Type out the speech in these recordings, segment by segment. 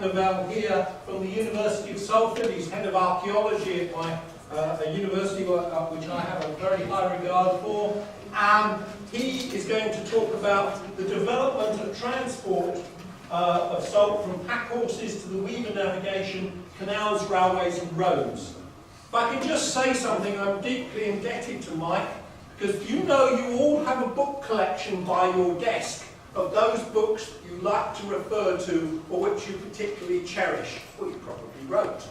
Nevell here from the University of Salford. He's head of archaeology at my a university which I have a very high regard for. He is going to talk about the development and transport of salt from pack horses to the weaver navigation, canals, railways and roads. If I can just say something, I'm deeply indebted to Mike, because you know you all have a book collection by your desk of those books that you like to refer to or which you particularly cherish, or you probably wrote.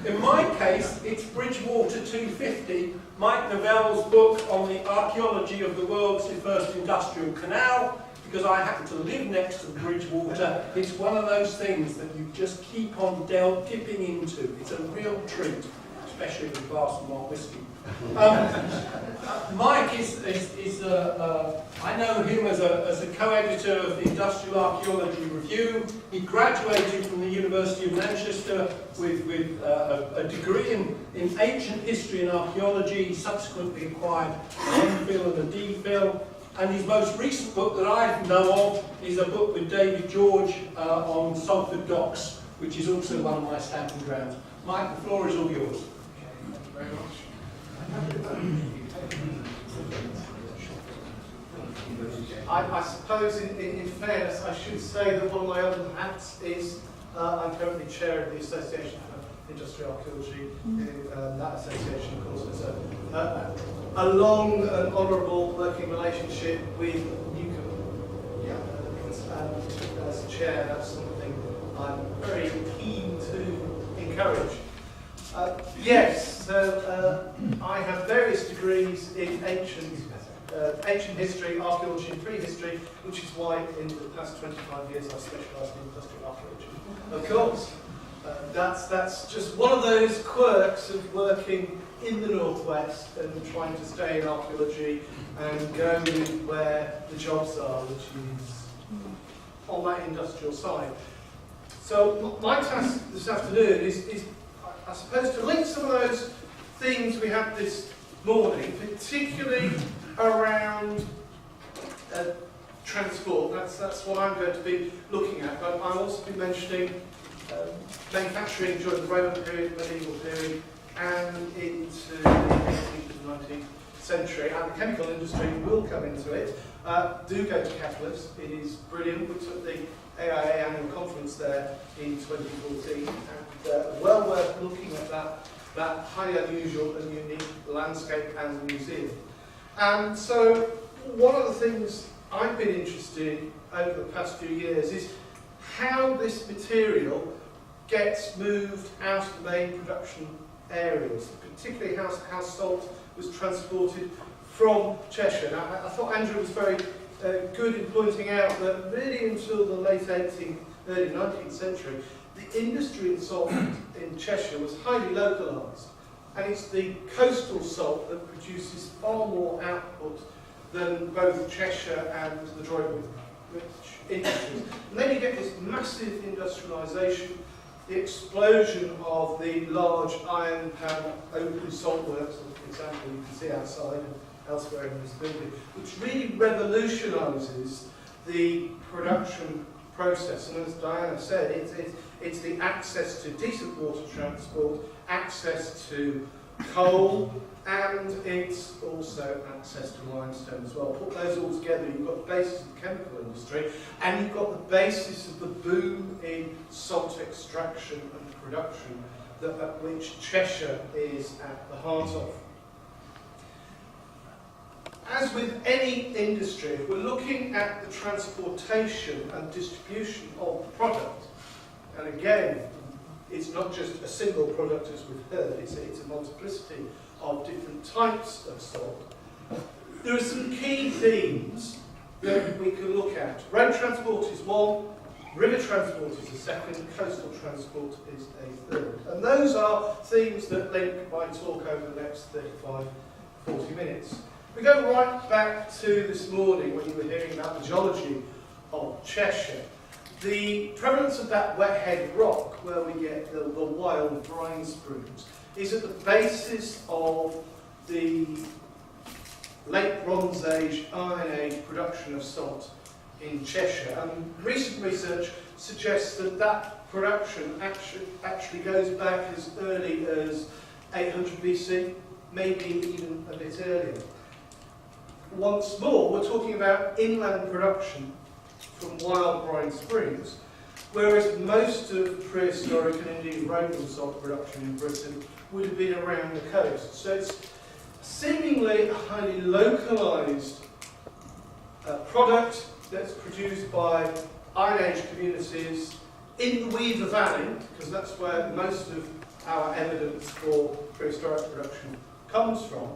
In my case, it's Bridgewater 250, Mike Nevell's book on the archaeology of the world's first industrial canal, because I happen to live next to Bridgewater. It's one of those things that you just keep on dipping into. It's a real treat, especially with a glass of malt whiskey. Mike I know him as a co-editor of the Industrial Archaeology Review. He graduated from the University of Manchester with a degree in ancient history and archaeology. He subsequently acquired an MPhil and a DPhil. And his most recent book that I know of is a book with David George on Salford docks, which is also one of my stamping grounds. Mike, the floor is all yours. Thank you very much. I suppose, in fairness, I should say that one of my other hats is I'm currently chair of the Association for Industrial Archaeology. That association, of course, has a long and honourable working relationship with Newcomb. And as chair, that's something I'm very keen to encourage. Yes, so I have various degrees in ancient history, archaeology and prehistory, which is why in the past 25 years I've specialised in industrial archaeology. Of course, that's just one of those quirks of working in the northwest and trying to stay in archaeology and go where the jobs are, which is on that industrial side. So my task this afternoon is I suppose to link some of those themes we had this morning, particularly around transport. That's what I'm going to be looking at. But I'll also be mentioning manufacturing during the Roman period, medieval period, and into the 18th and 19th century. And the chemical industry will come into it. Do go to Catalyst. It is brilliant. We took the AIA annual conference there in 2014, and well worth looking at that highly unusual and unique landscape and the museum. And so one of the things I've been interested in over the past few years is how this material gets moved out of the main production areas, particularly how salt was transported from Cheshire. Now, I thought Andrew was very good in pointing out that really until the late 18th, early 19th century, the industry in salt in Cheshire was highly localised. And it's the coastal salt that produces far more output than both Cheshire and the Droitwich industries. And then you get this massive industrialisation, the explosion of the large iron pan open salt works, for example, you can see outside and elsewhere in this building, which really revolutionises the production process. And as Diana said, it's the access to decent water transport, access to coal, and it's also access to limestone as well. Put those all together, you've got the basis of the chemical industry, and you've got the basis of the boom in salt extraction and production, which Cheshire is at the heart of. As with any industry, if we're looking at the transportation and distribution of the product, and again, it's not just a single product as we've heard, it's a multiplicity of different types of salt. There are some key themes that we can look at. Road transport is one, river transport is a second, coastal transport is a third. And those are themes that link my talk over the next 35, 40 minutes. We go right back to this morning when you were hearing about the geology of Cheshire. The prevalence of that wet-head rock, where we get the wild brine springs, is at the basis of the late Bronze Age, Iron Age production of salt in Cheshire. And recent research suggests that that production actually goes back as early as 800 BC, maybe even a bit earlier. Once more, we're talking about inland production from wild brine springs, whereas most of prehistoric and indeed Roman salt production in Britain would have been around the coast. So it's seemingly a highly localised product that's produced by Iron Age communities in the Weaver Valley, because that's where most of our evidence for prehistoric production comes from.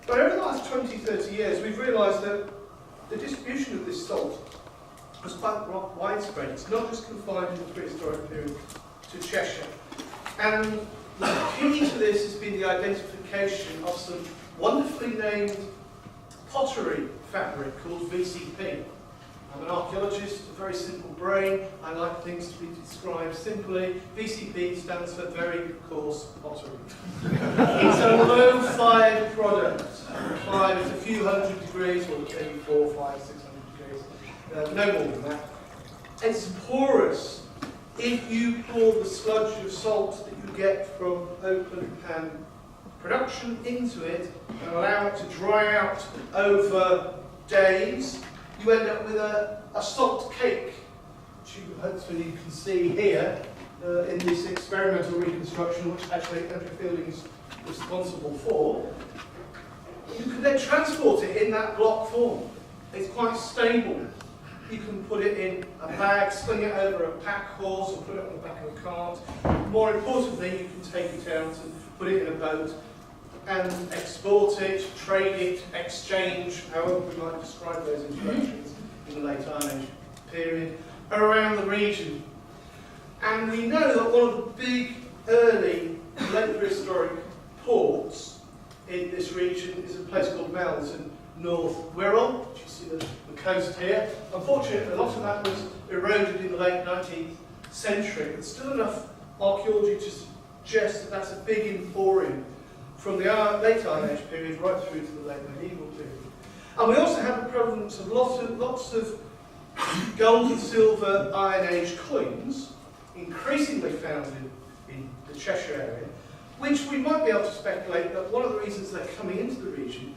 But over the last 20, 30 years, we've realised that the distribution of this salt was quite widespread. It's not just confined in the prehistoric period to Cheshire. And the key to this has been the identification of some wonderfully named pottery fabric called VCP. I'm an archaeologist, a very simple brain. I like things to be described simply. VCP stands for very coarse pottery. It's a low-fired product. Fired at a few hundred degrees, or maybe 400, 500, 600 degrees. No more than that. It's porous. If you pour the sludge of salt that you get from open pan production into it and allow it to dry out over days, you end up with a salt cake, which you hopefully can see here in this experimental reconstruction, which actually Andrew Fielding is responsible for. You can then transport it in that block form. It's quite stable. You can put it in a bag, sling it over a pack horse, or put it on the back of a cart. More importantly, you can take it out and put it in a boat and export it, trade it, exchange, however we might describe those interactions in the late Iron Age period, around the region. And we know that one of the big early late prehistoric ports in this region is a place called Mells in North Wirral, which you see the coast here. Unfortunately, a lot of that was eroded in the late 19th century, but still enough archaeology to suggest that that's a big emporium from the late Iron Age period right through to the late medieval period. And we also have the prevalence of lots of gold and silver Iron Age coins, increasingly found in the Cheshire area, which we might be able to speculate that one of the reasons they're coming into the region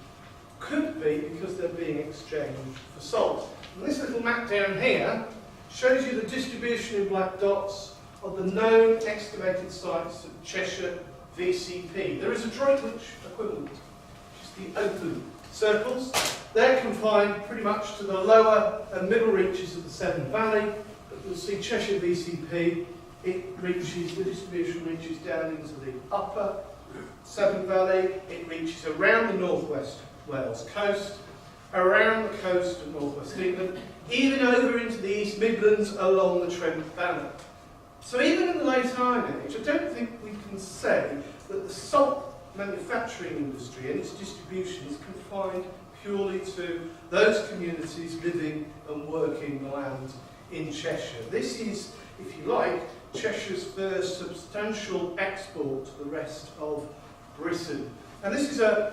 could be because they're being exchanged for salt. And this little map down here shows you the distribution in black dots of the known excavated sites of Cheshire VCP. There is a Droitwich equivalent, which is the open circles. They're confined pretty much to the lower and middle reaches of the Severn Valley, but you'll see Cheshire VCP, the distribution reaches down into the upper Severn Valley, it reaches around the northwest Wales coast, around the coast of northwest England, even over into the East Midlands along the Trent Valley. So even in the late Iron Age, I don't think we can say that the salt manufacturing industry and its distribution is confined purely to those communities living and working the land in Cheshire. This is, if you like, Cheshire's first substantial export to the rest of Britain. And this is a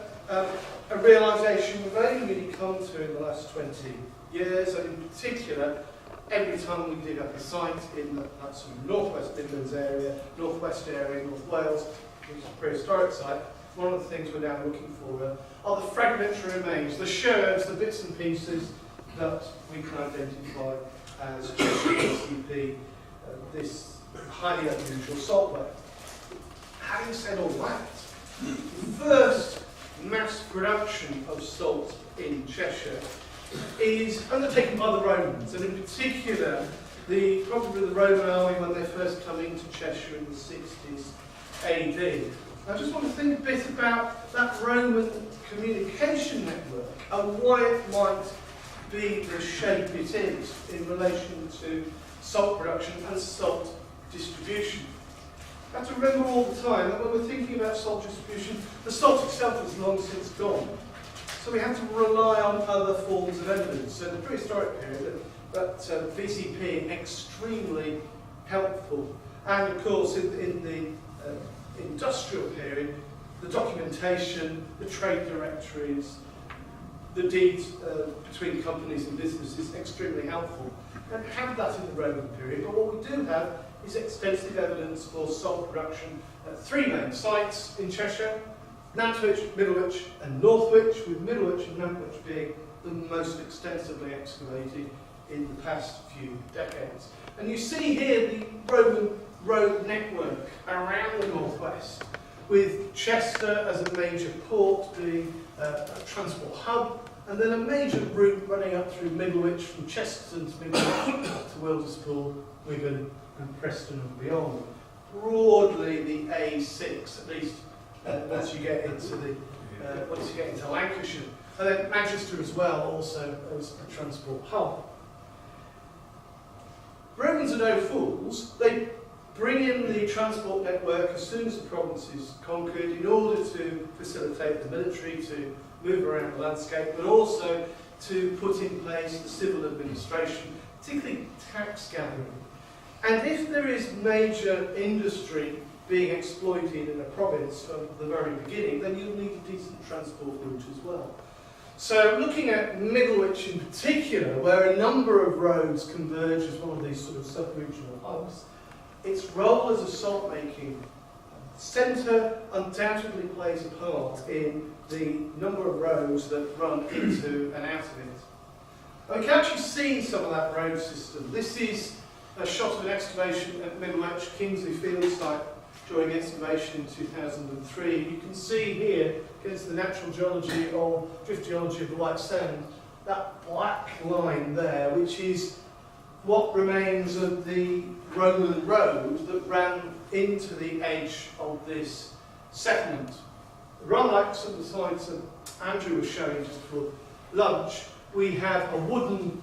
realisation we've only really come to in the last 20 years, and in particular, every time we dig up a site in that sort of northwest Midlands area, northwest area, North Wales, which is a prehistoric site, one of the things we're now looking for are the fragmentary remains, the sherds, the bits and pieces that we can identify as VCP, this highly unusual salt ware. Having said all that, the first mass production of salt in Cheshire is undertaken by the Romans, and in particular, probably the Roman army when they first come into Cheshire in the 60s AD. I just want to think a bit about that Roman communication network and why it might be the shape it is in relation to salt production and salt distribution. You have to remember all the time that when we're thinking about salt distribution, the salt itself has long since gone. So we have to rely on other forms of evidence. So in the prehistoric period, that VCP extremely helpful. And of course, in the industrial period, the documentation, the trade directories, the deeds between companies and businesses extremely helpful. We don't have that in the Roman period, but what we do have is extensive evidence for salt production at 3 main sites in Cheshire: Nantwich, Middlewich and Northwich, with Middlewich and Nantwich being the most extensively excavated in the past few decades. And you see here the Roman road network around the northwest, with Chester as a major port being a transport hub, and then a major route running up through Middlewich, from Chesterton to Middlewich to Wilderspool, Wigan and Preston and beyond. Broadly the A6, at least once you get into Lancashire, and then Manchester as well, also as a transport hub. Romans are no fools. They bring in the transport network as soon as the province is conquered in order to facilitate the military to move around the landscape, but also to put in place the civil administration, particularly tax gathering. And if there is major industry being exploited in a province from the very beginning, then you'll need a decent transport route as well. So looking at Middlewich in particular, where a number of roads converge as one of these sort of sub-regional hubs, its role as a salt-making centre undoubtedly plays a part in the number of roads that run into and out of it. And we can actually see some of that road system. This is a shot of an excavation at Middlewich, Kingsley Field site, during excavation in 2003. You can see here, against the natural geology or drift geology of the white sand, that black line there, which is what remains of the Roman road that ran into the edge of this settlement. Rather like some of the slides that Andrew was showing just for lunch, we have a wooden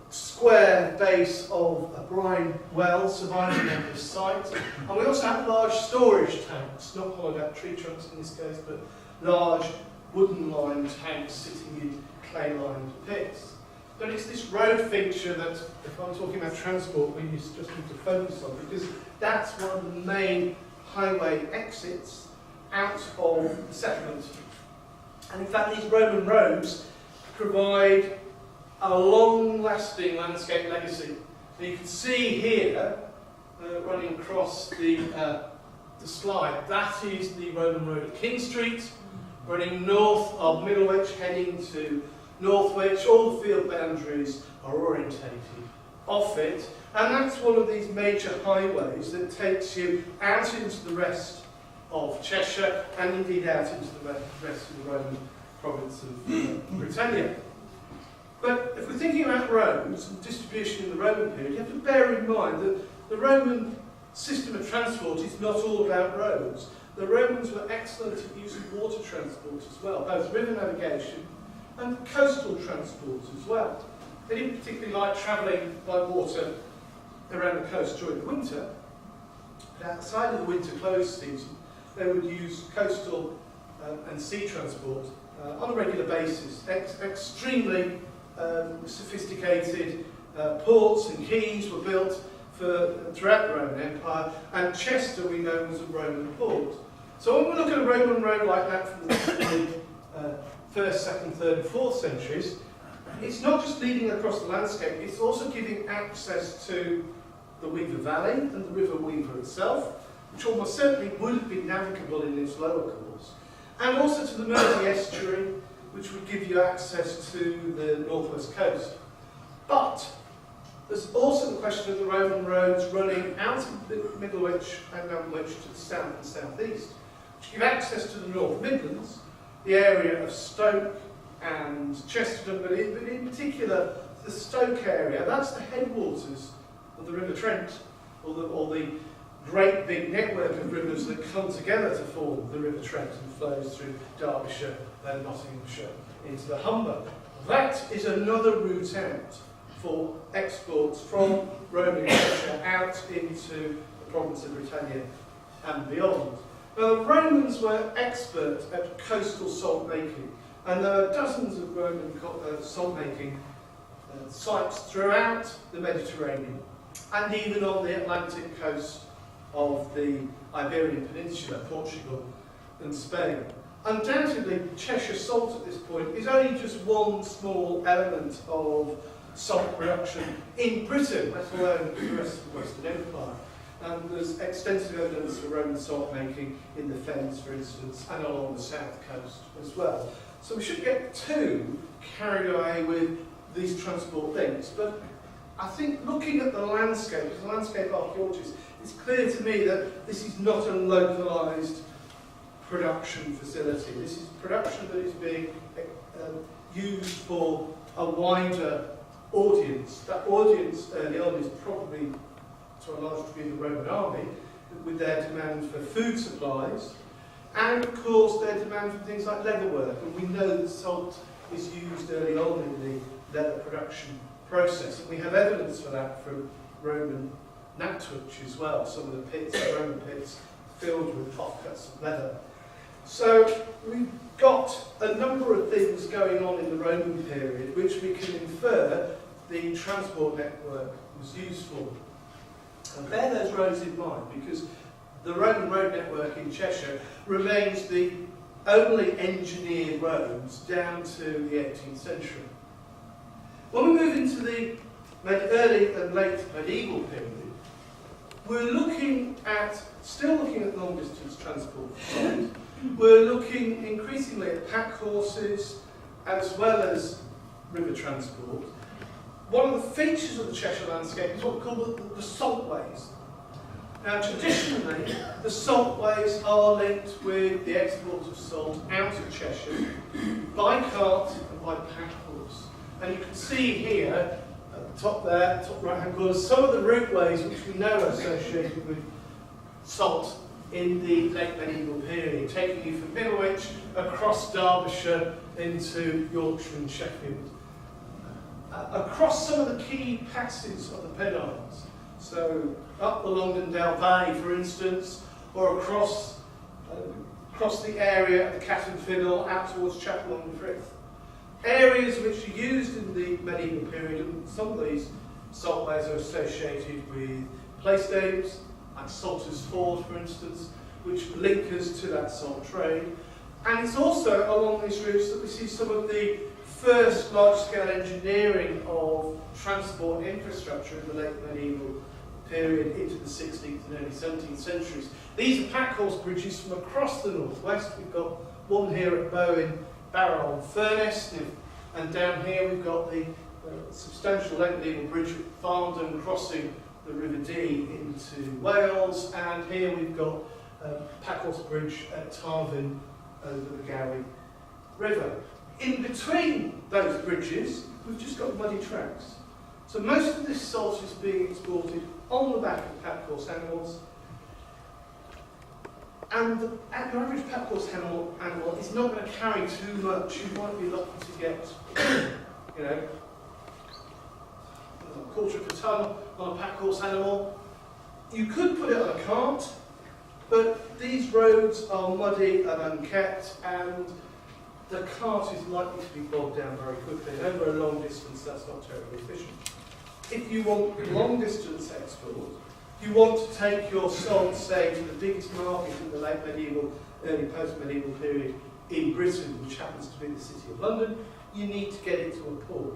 square base of a brine well surviving on this site, and we also have large storage tanks, not hollowed out tree trunks in this case, but large wooden lined tanks sitting in clay lined pits. But it's this road feature that, if I'm talking about transport, we just need to focus on, because that's one of the main highway exits out of the settlement. And in fact, these Roman roads provide a long-lasting landscape legacy. And you can see here, running across the slide, that is the Roman road at King Street, running north of Middlewich, heading to Northwich. All the field boundaries are orientated off it, and that's one of these major highways that takes you out into the rest of Cheshire, and indeed out into the rest of the Roman province of Britannia. But if we're thinking about roads and distribution in the Roman period, you have to bear in mind that the Roman system of transport is not all about roads. The Romans were excellent at using water transport as well, both river navigation and coastal transport as well. They didn't particularly like travelling by water around the coast during the winter, but outside of the winter closed season, they would use coastal and sea transport on a regular basis. Extremely sophisticated ports and quays were built throughout the Roman Empire, and Chester we know was a Roman port. So when we look at a Roman road like that from the 1st, 2nd, 3rd and 4th centuries, it's not just leading across the landscape, it's also giving access to the Weaver Valley and the River Weaver itself, which almost certainly would have been navigable in its lower course, and also to the Mersey estuary, which would give you access to the northwest coast. But there's also the question of the Roman roads running out of Middlewich and Nantwich to the south and southeast, which give access to the North Midlands, the area of Stoke and Chesterton, but in particular the Stoke area. That's the headwaters of the River Trent, or the great big network of rivers that come together to form the River Trent and flows through Derbyshire and Nottinghamshire into the Humber. That is another route out for exports from Roman Cheshire out into the province of Britannia and beyond. Now, the Romans were expert at coastal salt making, and there are dozens of Roman salt making sites throughout the Mediterranean and even on the Atlantic coast of the Iberian Peninsula, Portugal and Spain. Undoubtedly, Cheshire salt at this point is only just one small element of salt production in Britain, let alone the rest of the Western Empire. And there's extensive evidence for Roman salt making in the Fens, for instance, and along the south coast as well. So we shouldn't get too carried away with these transport links, but I think looking at the landscape, as a landscape archaeologist, it's clear to me that this is not a localised production facility. This is production that is being used for a wider audience. That audience early on is probably, to a large degree, the Roman army, with their demand for food supplies, and of course their demand for things like leatherwork. And we know that salt is used early on in the leather production process, and we have evidence for that from Roman knapwich as well. Some of the pits, Roman pits, filled with offcuts of leather. So we've got a number of things going on in the Roman period which we can infer the transport network was used for. And bear those roads in mind, because the Roman road network in Cheshire remains the only engineered roads down to the 18th century. When we move into the early and late medieval period, we're still looking at long distance transport. We're looking increasingly at pack horses as well as river transport. One of the features of the Cheshire landscape is what we call the saltways. Now, traditionally, the saltways are linked with the export of salt out of Cheshire by cart and by pack horse. And you can see here, at the top there, top right-hand corner, some of the routeways which we know are associated with salt in the late medieval period, taking you from Middlewich across Derbyshire into Yorkshire and Sheffield. Across some of the key passes of the Pennines, so up the Longdendale Valley, for instance, or across the area of the Cat and Fiddle out towards Chapel on Frith. Areas which are used in the medieval period, and some of these saltways are associated with place names, like Salter's Ford, for instance, which link us to that salt trade. And it's also along these routes that we see some of the first large-scale engineering of transport infrastructure in the late medieval period into the 16th and early 17th centuries. These are pack horse bridges from across the northwest. We've got one here at Bowen, Barrow and Furness, and down here we've got the substantial late medieval bridge at Farndon crossing the River Dee into Wales, and here we've got pack horse bridge at Tarvin over the Gowie River. In between those bridges, we've just got muddy tracks. So most of this salt is being exported on the back of pack horse animals, and the average pack horse animal is not going to carry too much. You might be lucky to get, a quarter of a tonne on a pack horse animal. You could put it on a cart, but these roads are muddy and unkept, and the cart is likely to be bogged down very quickly. And over a long distance, that's not terribly efficient. If you want long distance export, you want to take your salt, say, to the biggest market in the late medieval, early post-medieval period in Britain, which happens to be the City of London, you need to get it to a port.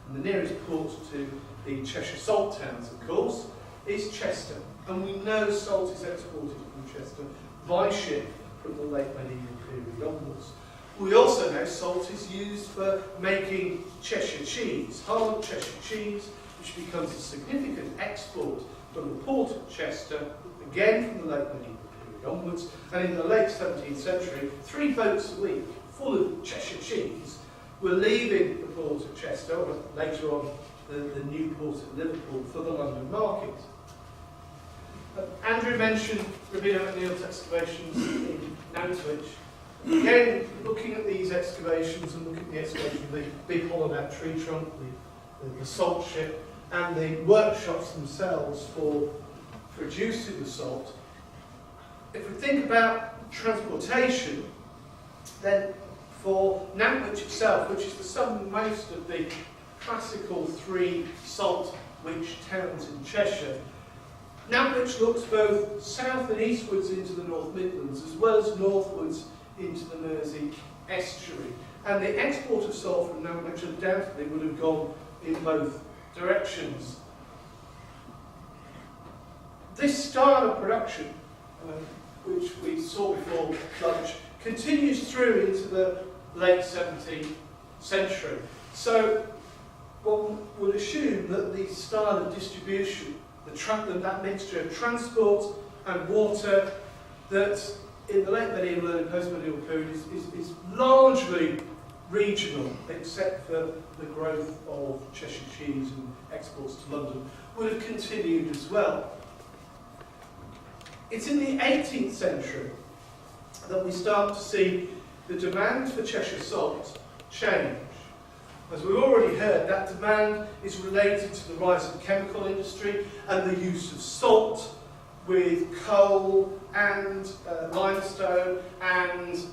And the nearest port to the Cheshire salt towns, of course, is Chester. And we know salt is exported from Chester by ship from the late medieval period onwards. We also know salt is used for making Cheshire cheese, hard Cheshire cheese, which becomes a significant export from the port of Chester, again from the late medieval period onwards. And in the late 17th century, 3 boats a week full of Cheshire cheese were leaving the port of Chester, or later on the new port at Liverpool, for the London market. Andrew mentioned Rabina McNeil's excavations in Nantwich. Again, looking at these excavations and looking at the excavation of the big hollowed out tree trunk, the salt ship, and the workshops themselves for producing the salt, if we think about transportation, then for Nantwich itself, which is the southernmost of the classical 3 salt-rich towns in Cheshire, Nantwich looks both south and eastwards into the North Midlands, as well as northwards into the Mersey estuary. And the export of salt from Nevell undoubtedly would have gone in both directions. This style of production, which we saw before lunch, continues through into the late 17th century. So one would assume that the style of distribution, that mixture of transport and water, that in the late medieval and post-medieval period is largely regional, except for the growth of Cheshire cheese and exports to London, would have continued as well. It's in the 18th century that we start to see the demand for Cheshire salt change. As we've already heard, that demand is related to the rise of the chemical industry and the use of salt with coal and limestone and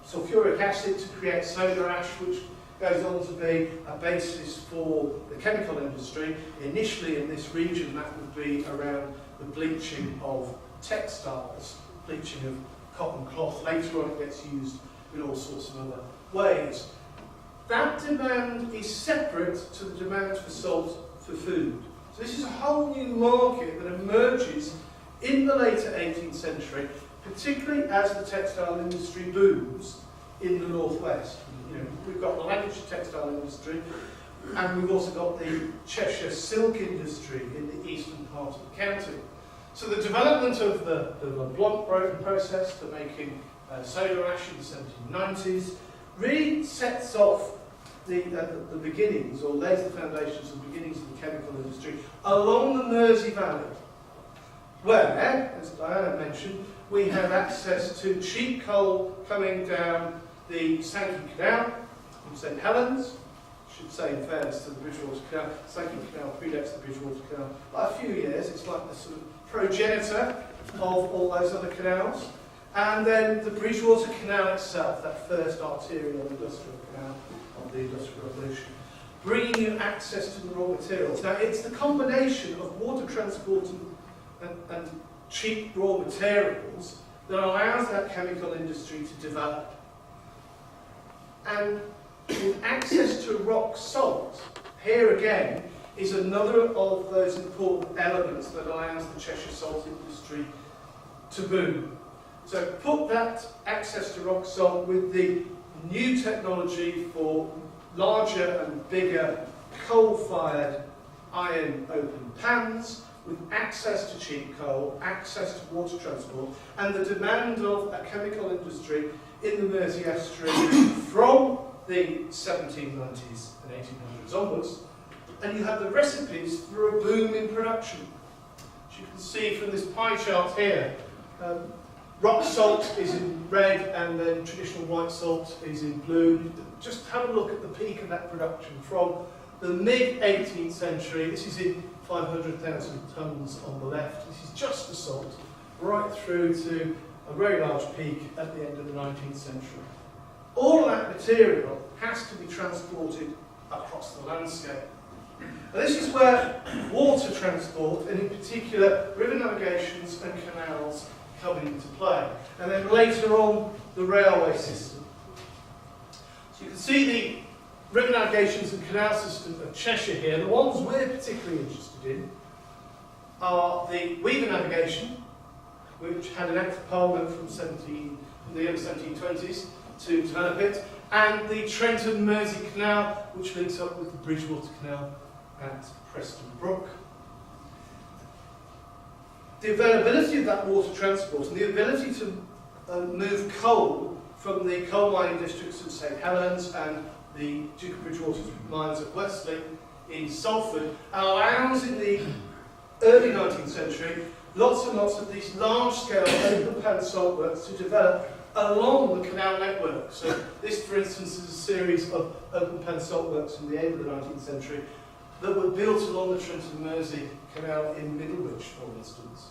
sulfuric acid to create soda ash, which goes on to be a basis for the chemical industry. Initially in this region, that would be around the bleaching of textiles, bleaching of cotton cloth. Later on it gets used in all sorts of other ways. That demand is separate to the demand for salt for food. So this is a whole new market that emerges in the later 18th century, particularly as the textile industry booms in the northwest. You know, we've got the Lancashire textile industry, and we've also got the Cheshire silk industry in the eastern part of the county. So the development of the blunt process for making soda ash in the 1790s really sets off the beginnings, or lays the foundations of the beginnings of the chemical industry along the Mersey Valley, where, as Diana mentioned, we have access to cheap coal coming down the Sankey Canal from St Helens. I should say, in fairness to the Bridgewater Canal, Sankey Canal predates the Bridgewater Canal by a few years. It's like the sort of progenitor of all those other canals. And then the Bridgewater Canal itself, that first arterial industrial canal of the Industrial Revolution, bringing you access to the raw materials. Now, it's the combination of water transport and cheap raw materials that allows that chemical industry to develop. And with access to rock salt, here again is another of those important elements that allows the Cheshire salt industry to boom. So put that access to rock salt with the new technology for larger and bigger coal-fired iron open pans, with access to cheap coal, access to water transport, and the demand of a chemical industry in the Mersey estuary from the 1790s and 1800s onwards, and you have the recipes for a boom in production. As you can see from this pie chart here, rock salt is in red and then traditional white salt is in blue. Just have a look at the peak of that production from the mid-18th century. This is in 500,000 tonnes on the left. This is just the salt, right through to a very large peak at the end of the 19th century. All of that material has to be transported across the landscape. And this is where water transport, and in particular river navigations and canals, come into play. And then later on, the railway system. So you can see the river navigations and canal system of Cheshire here. The ones we're particularly interested in are the Weaver navigation, which had an Act of Parliament from the early 1720s to develop it, and the Trent and Mersey Canal, which links up with the Bridgewater Canal at Preston Brook. The availability of that water transport and the ability to move coal from the coal mining districts of St Helens and the Duke of Bridgewater's mines at Westley in Salford allows, in the early 19th century, lots and lots of these large-scale open pan salt works to develop along the canal network. So this, for instance, is a series of open pan salt works from the end of the 19th century that were built along the Trent and Mersey Canal in Middlewich, for instance.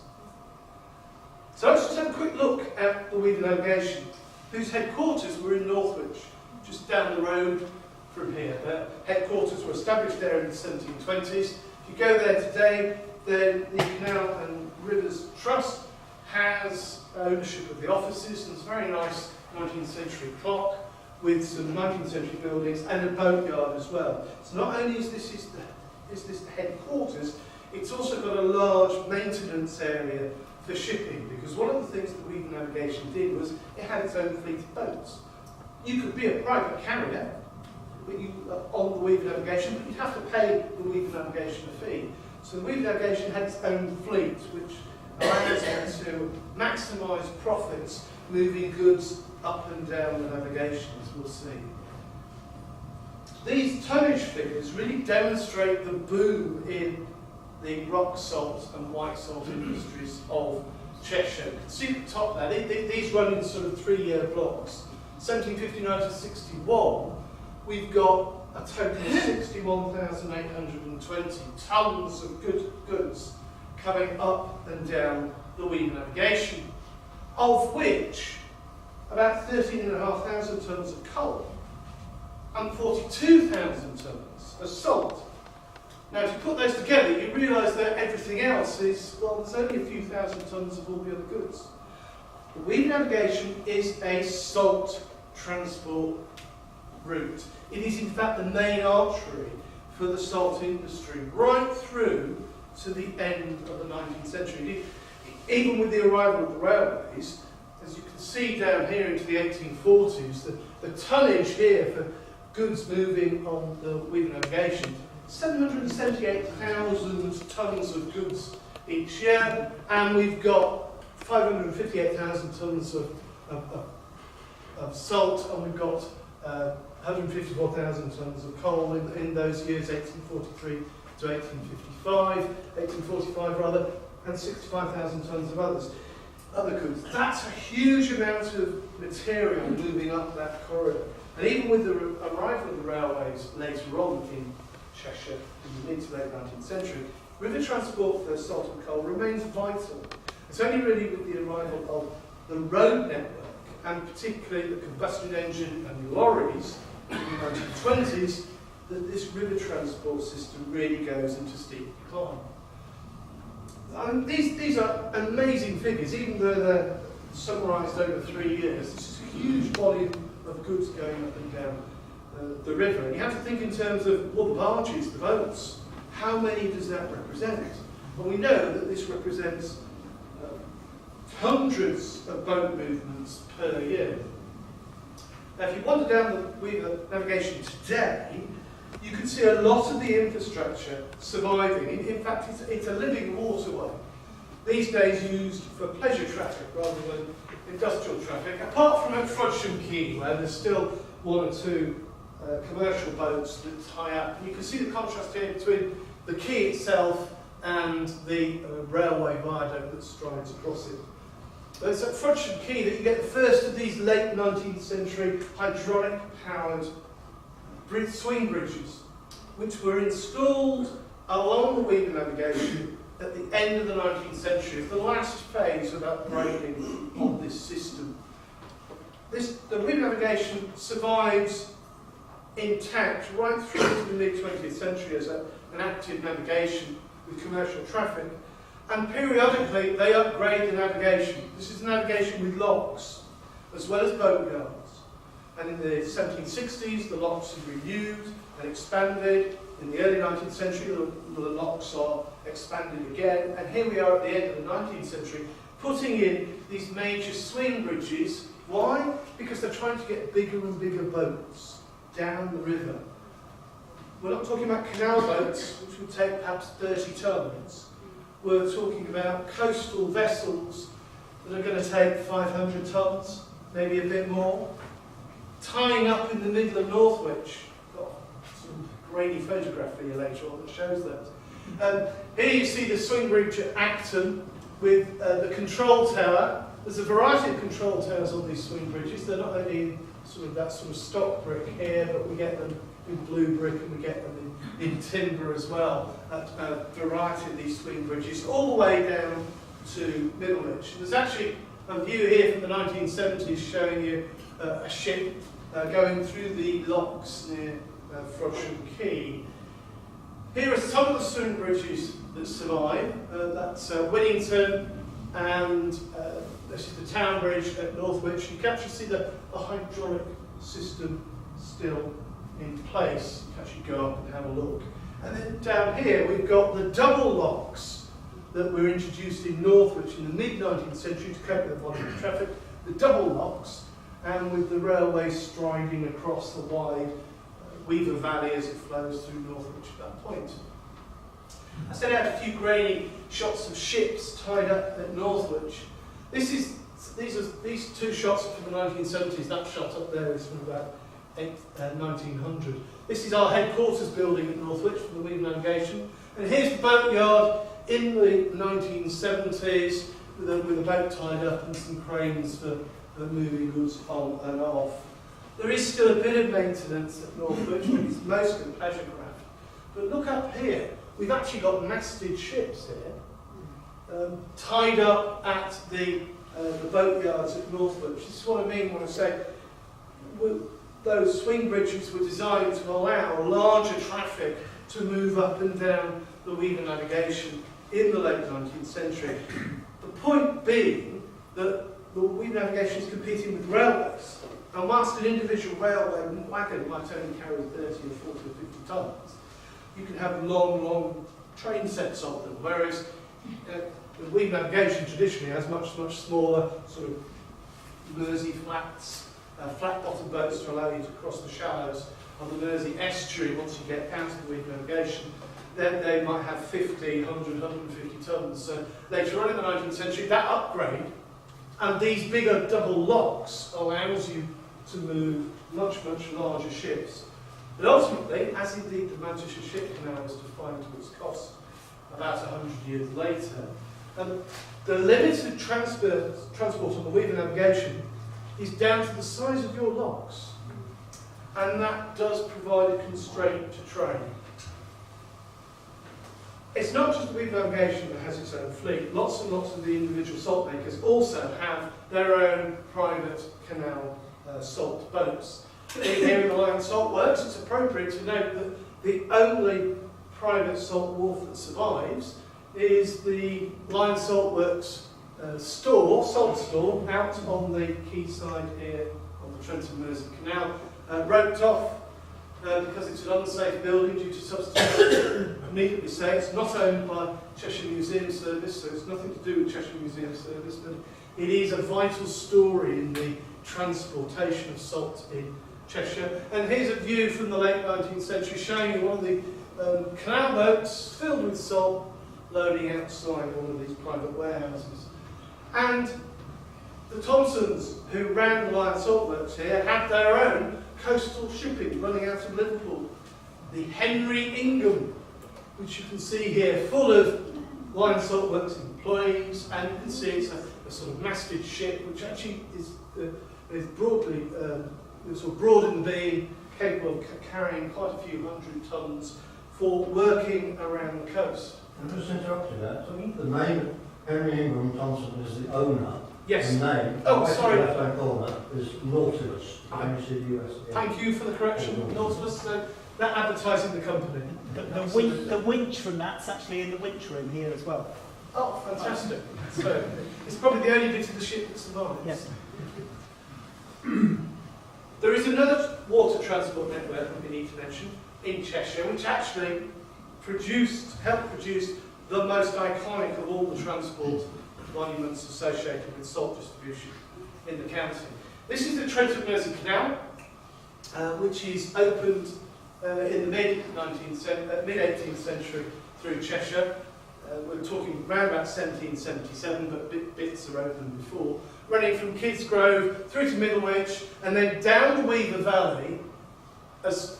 So let's just have a quick look at the Weaver Navigation, whose headquarters were in Northwich, just down the road from here. Their headquarters were established there in the 1720s. If you go there today, then the Canal and Rivers Trust has ownership of the offices, and it's a very nice 19th century clock with some 19th century buildings and a boatyard as well. So not only is this the headquarters, it's also got a large maintenance area for shipping, because one of the things that Weaver Navigation did was it had its own fleet of boats. You could be a private carrier on the Weaver Navigation, but you'd have to pay the Weaver Navigation a fee. So the Weaver Navigation had its own fleet, which allows it to maximise profits moving goods up and down the navigation, as we'll see. These tonnage figures really demonstrate the boom in the rock salt and white salt industries of Cheshire. You can see at the top there, these run in sort of 3-year blocks. 1759 to 61, we've got a total of 61,820 tonnes of goods coming up and down the Weaver Navigation, of which about 13,500 tonnes of coal and 42,000 tonnes of salt. Now, if you put those together, you realise that everything else is, well, there's only a few thousand tonnes of all the other goods. The Weaver Navigation is a salt transport route. It is, in fact, the main artery for the salt industry, right through to the end of the 19th century. Even with the arrival of the railways, as you can see down here into the 1840s, the tonnage here for goods moving on the Weaver Navigation, 778,000 tonnes of goods each year, and we've got 558,000 tonnes of salt, and we've got 154,000 tonnes of coal in those years, 1843 to 1845 rather, and 65,000 tonnes of other goods. That's a huge amount of material moving up that corridor. And even with the arrival of the railways later on in Cheshire in the mid to late 19th century, river transport for salt and coal remains vital. It's only really with the arrival of the road network, and particularly the combustion engine and lorries in the 1920s, that this river transport system really goes into steep decline. These are amazing figures, even though they're summarised over 3 years. This is a huge volume of goods going up and down the river. And you have to think in terms of, well, the barges, the boats, how many does that represent? Well, we know that this represents hundreds of boat movements per year. Now, if you wander down the Weaver Navigation today, you can see a lot of the infrastructure surviving. In fact, it's a living waterway. These days used for pleasure traffic rather than industrial traffic, apart from at Frodsham Quay, where there's still 1 or 2 commercial boats that tie up. And you can see the contrast here between the quay itself and the railway viaduct that strides across it. But it's at Frodsham Quay that you get the first of these late 19th century hydraulic-powered swing bridges, which were installed along the Weaver Navigation at the end of the 19th century, the last phase of upgrading of this system. The Weaver Navigation survives intact right through to the mid-20th century as an active navigation with commercial traffic, and periodically they upgrade the navigation. This is navigation with locks, as well as boat yards. And in the 1760s, the locks are renewed and expanded. In the early 19th century, the locks are expanded again. And here we are at the end of the 19th century, putting in these major swing bridges. Why? Because they're trying to get bigger and bigger boats down the river. We're not talking about canal boats, which would take perhaps 30 tonnes. We're talking about coastal vessels that are going to take 500 tonnes, maybe a bit more. Tying up in the middle of Northwich. Got some grainy photograph for you later on that shows that. Here you see the swing bridge at Acton with the control tower. There's a variety of control towers on these swing bridges. They're not only that sort of stock brick here, but we get them in blue brick and we get them in timber as well at a variety of these swing bridges, all the way down to Middlewich. There's actually a view here from the 1970s showing you a ship going through the locks near Frodsham Quay. Here are some of the swing bridges that survive. That's Whittington and this is the town bridge at Northwich. You can actually see the hydraulic system still in place. You can actually go up and have a look. And then down here we've got the double locks that were introduced in Northwich in the mid-19th century to cope with the volume of traffic. The double locks, and with the railway striding across the wide Weaver Valley as it flows through Northwich at that point. I set out a few grainy shots of ships tied up at Northwich. These two shots are from the 1970s. That shot up there is from about 1900. This is our headquarters building at Northwich from the Weaver Navigation. And here's the boatyard in the 1970s with a boat tied up and some cranes for moving goods on and off. There is still a bit of maintenance at Northwich, but it's mostly pleasure craft. But look up here. We've actually got masted ships here, tied up at the boatyards at Northwich. This is what I mean when I say those swing bridges were designed to allow larger traffic to move up and down the Weaver Navigation in the late 19th century. The point being that the Weaver Navigation is competing with railways, and whilst an individual railway wagon might only carry 30 or 40 or 50 tonnes, you can have long train sets of them, whereas the Weaver Navigation traditionally has much smaller sort of Mersey flats, flat-bottom boats to allow you to cross the shallows of the Mersey estuary once you get out of the Weaver Navigation. Then they might have 50, 100, 150 tonnes. So later on in the 19th century, that upgrade and these bigger double locks allows you to move much larger ships. But ultimately, as indeed the Manchester Ship Canal was defined to its cost about 100 years later, the limited transport on the Weaver Navigation is down to the size of your locks. And that does provide a constraint to trade. It's not just the Weaver Navigation that has its own fleet. Lots and lots of the individual salt makers also have their own private canal salt boats. Here in the Lion Salt Works, it's appropriate to note that the only private salt wharf that survives is the Lion Salt Works salt store out on the quayside here on the Trent and Mersey Canal, roped off because it's an unsafe building due to substitution. Immediately say it's not owned by Cheshire Museum Service, so it's nothing to do with Cheshire Museum Service, but it is a vital story in the transportation of salt in Cheshire. And here's a view from the late 19th century showing you one of the canal boats filled with salt loading outside one of these private warehouses. And the Thompsons, who ran the Lion Salt Works here, had their own coastal shipping running out of Liverpool. The Henry Ingham, which you can see here, full of Lion Salt Works employees, and you can see it's a sort of masted ship, which actually is broadly, sort of broad in the beam, capable of carrying quite a few hundred tonnes for working around the coast. I'm just interrupting that. So the name Henry Ingham Thompson is the owner. Yes. The name, sorry. left-hand corner, is Nautilus. Thank you for the correction, Nautilus. So that advertising the company. The winch from that's actually in the winch room here as well. Oh, fantastic. So it's probably the only bit of the ship that survives. Yes. There is another water transport network that we need to mention in Cheshire, which actually helped produce the most iconic of all the transport monuments associated with salt distribution in the county. This is the Trent and Mersey Canal, which is opened in the mid-18th century through Cheshire. We're talking around about 1777, but bits are opened before. Running from Kids Grove through to Middlewich, and then down the Weaver Valley as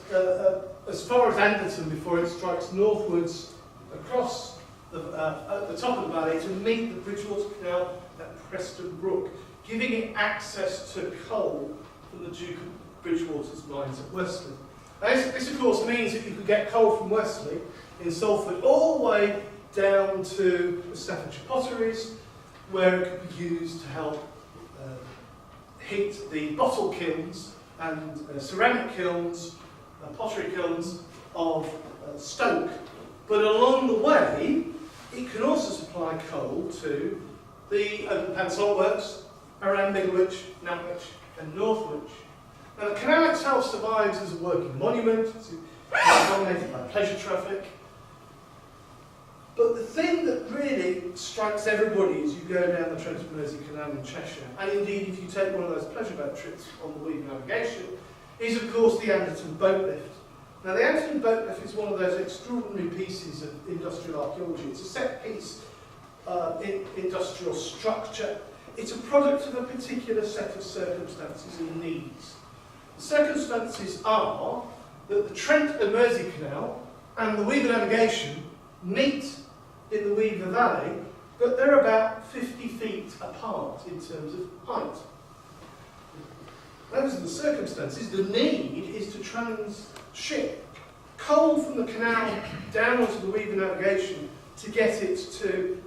far as Anderton before it strikes northwards across at the top of the valley to meet the Bridgewater Canal at Preston Brook, giving it access to coal from the Duke of Bridgewater's mines at Wesley. This of course means that you could get coal from Wesley in Salford all the way down to the Staffordshire potteries, where it could be used to help heat the bottle kilns and ceramic kilns, pottery kilns of Stoke. But along the way, it can also supply coal to the open pan salt works around Middlewich, Nantwich and Northwich. Now the canal itself survives as a working monument, it's dominated by pleasure traffic. But the thing that really strikes everybody as you go down the Trent and Mersey Canal in Cheshire, and indeed if you take one of those pleasure boat trips on the Weaver Navigation, is of course the Anderton boat lift. Now the Anderton boat lift is one of those extraordinary pieces of industrial archaeology. It's a set piece industrial structure. It's a product of a particular set of circumstances and needs. The circumstances are that the Trent and Mersey Canal and the Weaver Navigation meet in the Weaver Valley, but they're about 50 feet apart in terms of height. Those are the circumstances. The need is to transship coal from the canal down onto the Weaver Navigation to get it to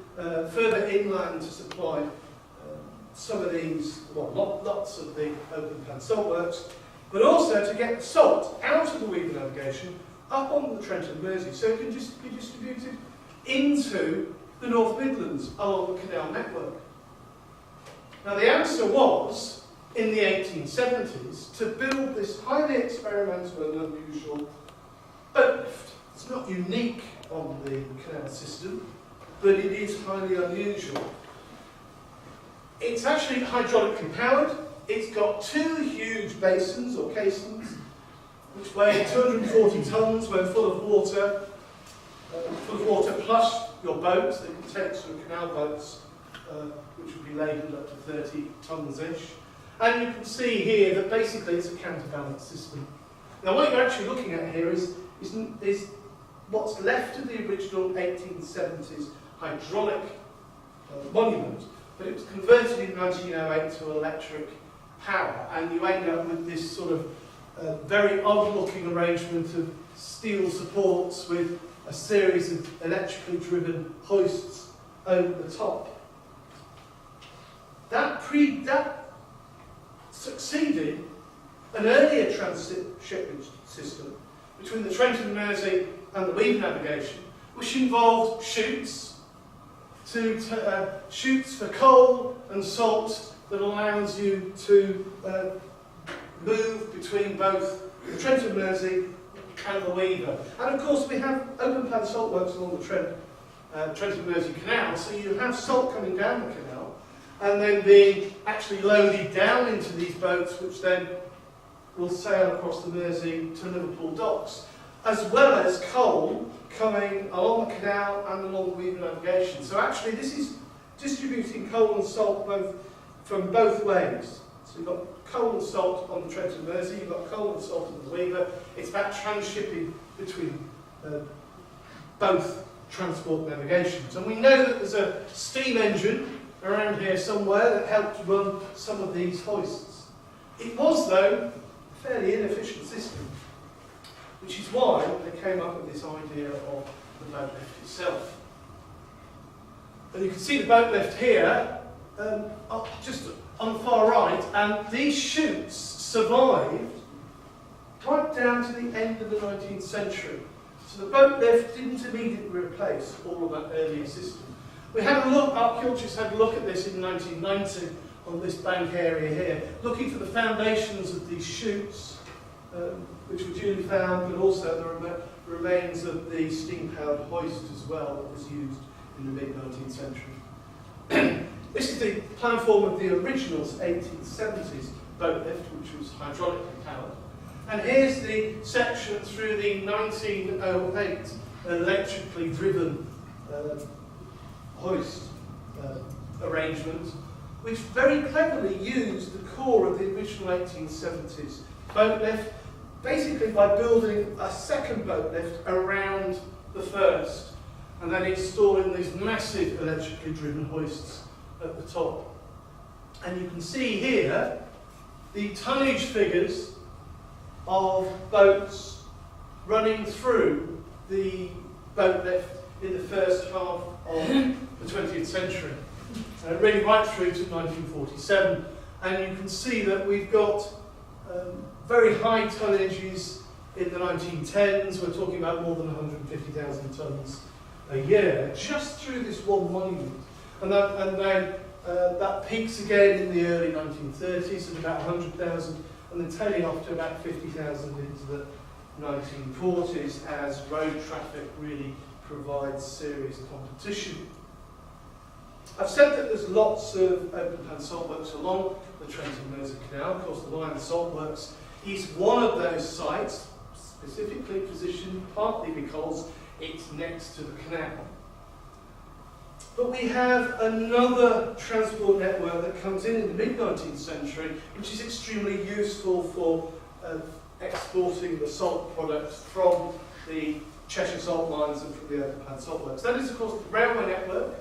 further inland to supply some of these, well, lots of the open pan salt works, but also to get the salt out of the Weaver Navigation up on the Trent and Mersey, so it can just be distributed into the North Midlands along the canal network. Now the answer was, in the 1870s, to build this highly experimental and unusual boat lift. It's not unique on the canal system, but it is highly unusual. It's actually hydraulically powered. It's got two huge basins or caissons, which weigh 240 tonnes when full of water plus your boats that you can take to canal boats, which would be laden up to 30 tonnes-ish. And you can see here that basically it's a counterbalance system. Now what you're actually looking at here is what's left of the original 1870s hydraulic monument, but it was converted in 1908 to electric power, and you end up with this sort of very odd-looking arrangement of steel supports with a series of electrically driven hoists over the top. That succeeded an earlier transshipment system between the Trent and Mersey and the Weaver Navigation, which involved chutes for coal and salt that allows you to move between both the Trent and Mersey and the Weaver. And of course we have open pan salt works along the Trent and Mersey Canal, so you have salt coming down the canal and then being actually loaded down into these boats, which then will sail across the Mersey to Liverpool docks, as well as coal coming along the canal and along the Weaver Navigation. So actually this is distributing coal and salt from both ways. So you've got coal and salt on the Trent and Mersey, you've got coal and salt on the Weaver. It's about transshipping between both transport navigations. And we know that there's a steam engine around here somewhere that helped run some of these hoists. It was, though, a fairly inefficient system, which is why they came up with this idea of the boat lift itself. And you can see the boat lift here, just on the far right, and these chutes survived right down to the end of the 19th century. So the boat lift didn't immediately replace all of that earlier system. We had a look, archaeologists had a look at this in 1990 on this bank area here, looking for the foundations of these chutes, which were duly found, but also the remains of the steam-powered hoist as well that was used in the mid-19th century. This is the platform of the original 1870s boat lift, which was hydraulically powered. And here's the section through the 1908 electrically driven hoist arrangement, which very cleverly used the core of the original 1870s boat lift, basically by building a second boat lift around the first, and then installing these massive electrically driven hoists at the top. And you can see here the tonnage figures of boats running through the boat lift in the first half of the 20th century, really right through to 1947. And you can see that we've got very high tonnages in the 1910s. We're talking about more than 150,000 tonnes a year, just through this one monument. And then That peaks again in the early 1930s at about 100,000, and then tailing off to about 50,000 into the 1940s as road traffic really provides serious competition. I've said that there's lots of open pan saltworks along the Trent and Mersey Canal. Of course, the Line Saltworks is one of those sites, specifically positioned partly because it's next to the canal. But we have another transport network that comes in the mid-19th century, which is extremely useful for exporting the salt products from the Cheshire salt mines and from the open pan saltworks. That is, of course, the railway network,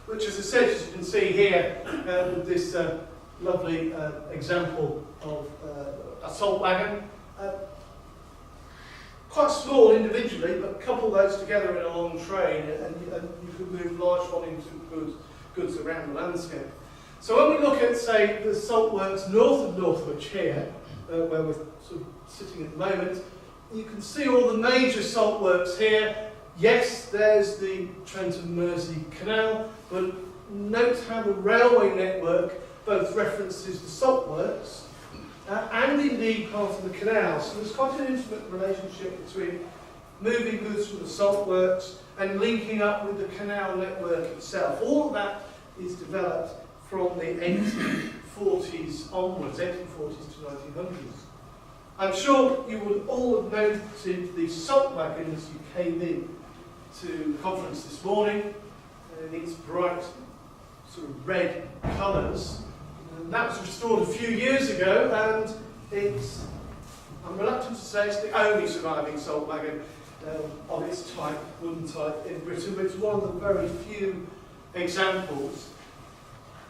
which, as I said, as you can see here, with this lovely example of a salt wagon. Quite small individually, but couple those together in a long train and you could move large volumes of goods around the landscape. So when we look at, say, the saltworks north of Northwich here, where we're sort of sitting at the moment, you can see all the major saltworks here. Yes, there's the Trent and Mersey Canal, but note how the railway network both references the saltworks and indeed part of the canal. So there's quite an intimate relationship between moving goods from the saltworks and linking up with the canal network itself. All of that is developed from the 1840s onwards, 1840s to 1900s. I'm sure you will all have noted the salt wagon as you came in to the conference this morning, in its bright sort of red colours. And that was restored a few years ago, and it's, I'm reluctant to say it's the only surviving salt wagon of its type, wooden type, in Britain, but it's one of the very few examples.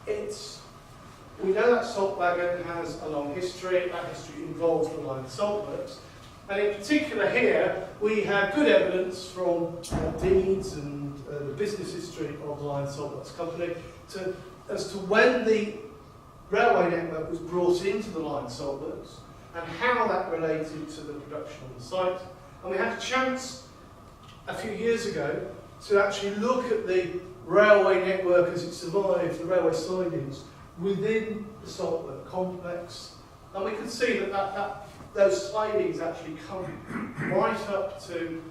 We know that salt wagon has a long history. That history involves the Line Saltworks. And in particular here, we have good evidence from deeds and the business history of the Line Saltworks Company as to when the railway network was brought into the Line Saltworks and how that related to the production on the site. And we had a chance a few years ago to actually look at the railway network as it survived, the railway sidings, within the saltwork complex. And we could see that those sidings actually come right up to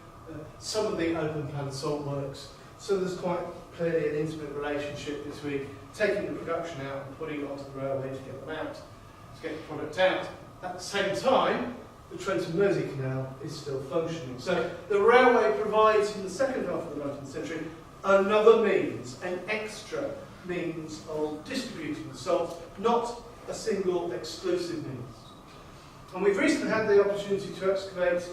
some of the open pan saltworks. So there's quite clearly an intimate relationship between taking the production out and putting it onto the railway to get them out, to get the product out. At the same time, the Trent and Mersey Canal is still functioning. So the railway provides, in the second half of the 19th century, another means, an extra means of distributing the salt, not a single exclusive means. And we've recently had the opportunity to excavate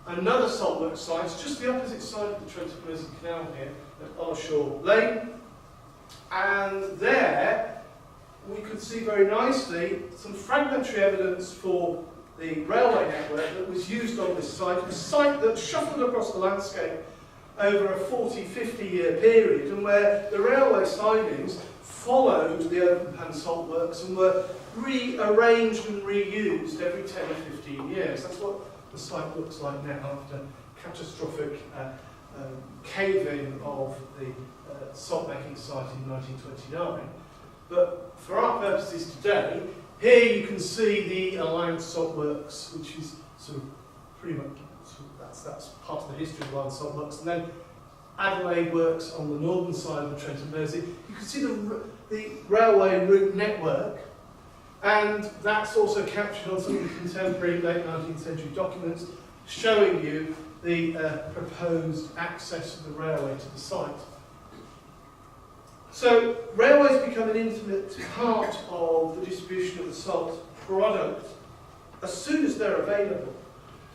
another saltworks site, just the opposite side of the Trent and Mersey Canal here, at Ollershaw Lane. And there, we could see very nicely some fragmentary evidence for the railway network that was used on this site, a site that shuffled across the landscape over a 40-50 year period, and where the railway sidings followed the open pan saltworks and were rearranged and reused every 10 or 15 years. That's what the site looks like now after catastrophic cave-in of the salt making site in 1929. But for our purposes today, here you can see the Alliance Saltworks, which is sort of pretty much that's part of the history of Alliance Saltworks, and then Adelaide Works on the northern side of the Trent and Mersey. You can see the railway route network, and that's also captured on some of the contemporary late 19th century documents showing you the proposed access of the railway to the site. So railways become an intimate part of the distribution of the salt product as soon as they're available.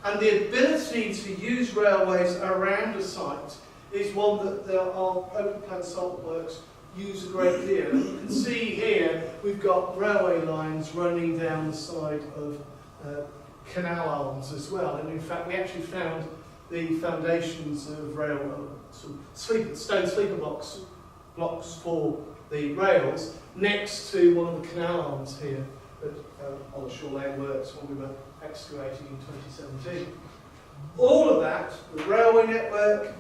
And the ability to use railways around a site is one that our open pan saltworks use a great deal. And you can see here we've got railway lines running down the side of canal arms as well. And in fact, we actually found the foundations of stone sleeper blocks for the rails next to one of the canal arms here at Ollershaw Lane Works when we were excavating in 2017. All of that, the railway network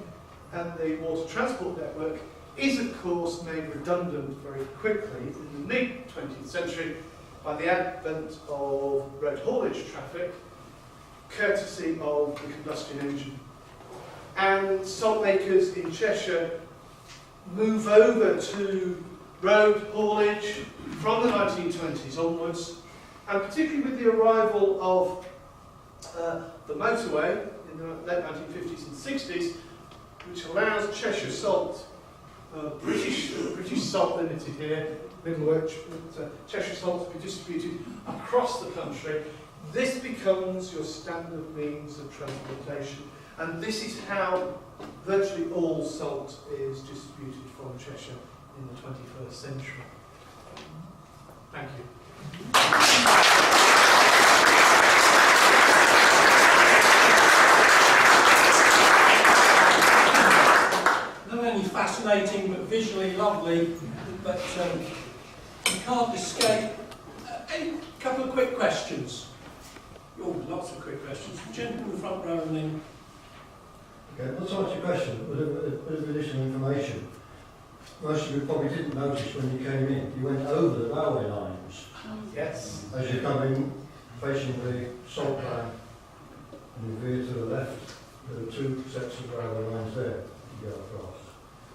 and the water transport network, is of course made redundant very quickly in the mid-20th century by the advent of road haulage traffic, courtesy of the combustion engine. And salt makers in Cheshire move over to road haulage from the 1920s onwards, and particularly with the arrival of the motorway in the late 1950s and 60s, which allows Cheshire Salt, British Salt Limited here, Cheshire Salt to be distributed across the country. This becomes your standard means of transportation, and this is how virtually all salt is distributed from Cheshire in the 21st century. Thank you. Not only fascinating but visually lovely, but you can't escape. A couple of quick questions. Oh, lots of quick questions. The gentleman in the front row and then... Okay, not so much a question, but a bit of additional information. Most of you probably didn't notice when you came in, you went over the railway lines. Yes. As you come in, facing the salt plant, and you veer to the left, there are two sets of railway lines there you go across.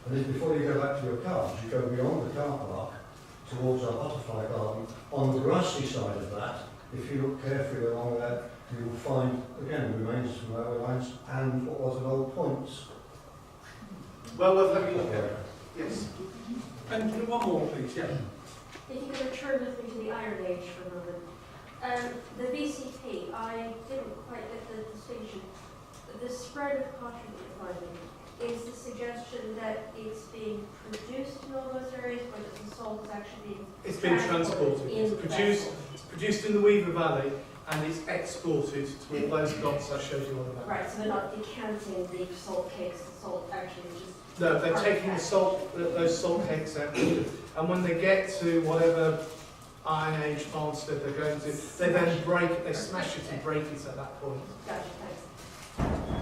And then before you go back to your cars, you go beyond the car park towards our butterfly garden. On the grassy side of that, if you look carefully along that, you will find, again, remains of railway lines and what was an old points. Well worth having a look at. Yes. And one more, please. Yeah. If you could return with me to the Iron Age for a moment. The VCP, I didn't quite get the distinction. The spread of pottery that you're finding, is the suggestion that it's being produced in all those areas, or that the salt is actually being transported? It's produced in the Weaver Valley, and it's exported to all those dots I showed you on the map. Right, so they're not decanting the salt cakes, the salt actually is just... No, they're taking the salt, those salt cakes out, and when they get to whatever Iron Age farmstead they're going to, they then break it, they smash it and break it at that point. Gotcha, thanks.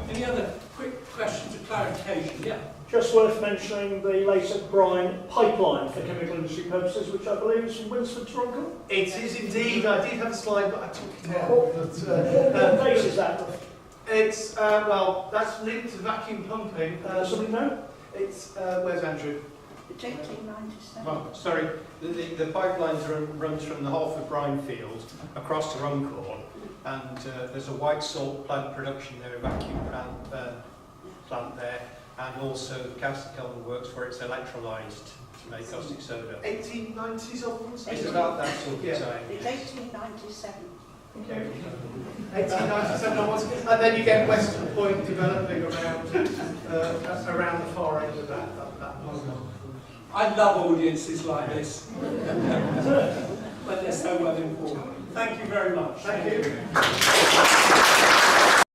Any other quick questions of clarification? Yeah. Just worth mentioning the later Bryan Pipeline for chemical industry purposes, which I believe is from Winsford to Runcorn. It is indeed. I did have a slide, but I took it out. What base is that? It's, well, that's linked to vacuum pumping. Somebody know? It's, where's Andrew? It's 1897. Well, sorry, the pipeline runs from the Halford Brine field across to Runcorn, and there's a white salt plant production there, a vacuum plant there, and also the caustic kiln works where it's electrolysed to make caustic soda. 1890s onwards? It's about that sort of Yeah. time. It's 1897. 1897 onwards, and then you get Western Point developing around around the far end of that moment. I love audiences like this. But they're so well informed. Thank you very much. Thank you.